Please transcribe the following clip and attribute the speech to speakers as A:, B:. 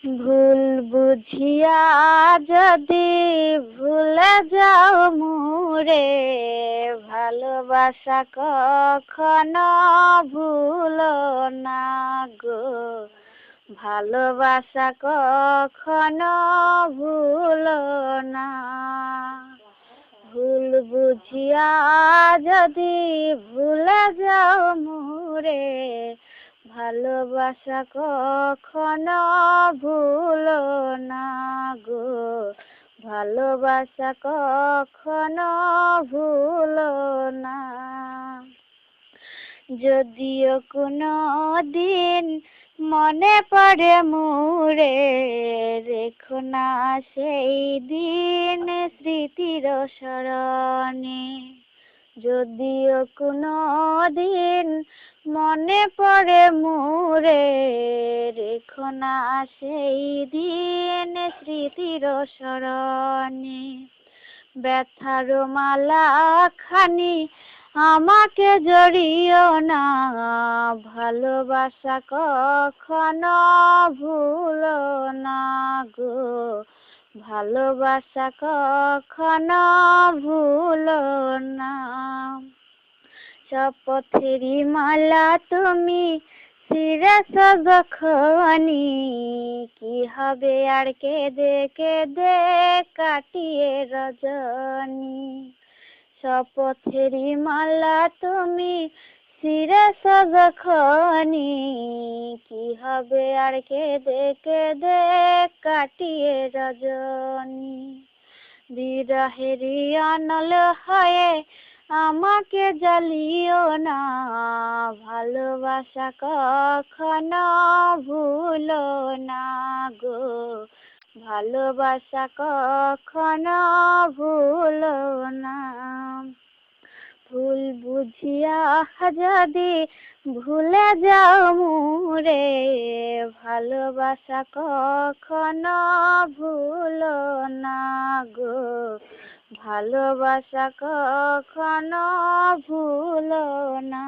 A: ভুল বুঝিয়া যদি ভুলে যাও মোরে, ভালোবাসা কখনো ভুলো না গো। ভালোবাসা কখনো ভুলো না। ভুল বুঝিয়া যদি ভুলে যাও মোরে, ভালোবাসা কখনো ভুলো না গো। ভালোবাসা কখনো ভুলো না। যদিও কোনো দিন মনে পড়ে মোরে, রেখো না সেই দিন স্মৃতির স্মরণে। যদিও কোনো দিন মনে পড়ে মোরে, রেখো না সেই দিন স্মৃতির স্মরণে। ব্যথার মালা খানি আমাকে জড়িও না, ভালোবাসা কখনো ভুলো না গো। ভালোবাসা কখনো ভুলো না। শপথেরই মালা তুমি শিরেছ যখনি, কি হবে আর কেঁদে কেঁদে কাটিয়ে রজনী। শপথেরই মালা তুমি শিরেছ যখনি, কি হবে আর কেঁদে কেঁদে কাটিয়ে রজনী। বিরহেরই অনল হয়ে আমাকে জ্বালিও না, ভালোবাসা কখনো ভুলো না গো। ভালোবাসা কখনো ভুলো না। ভুল বুঝিয়া যদি ভুলে যাও মোরে, ভালোবাসা কখনো ভুলো না গো। ভালোবাসা কখনো ভুলো না।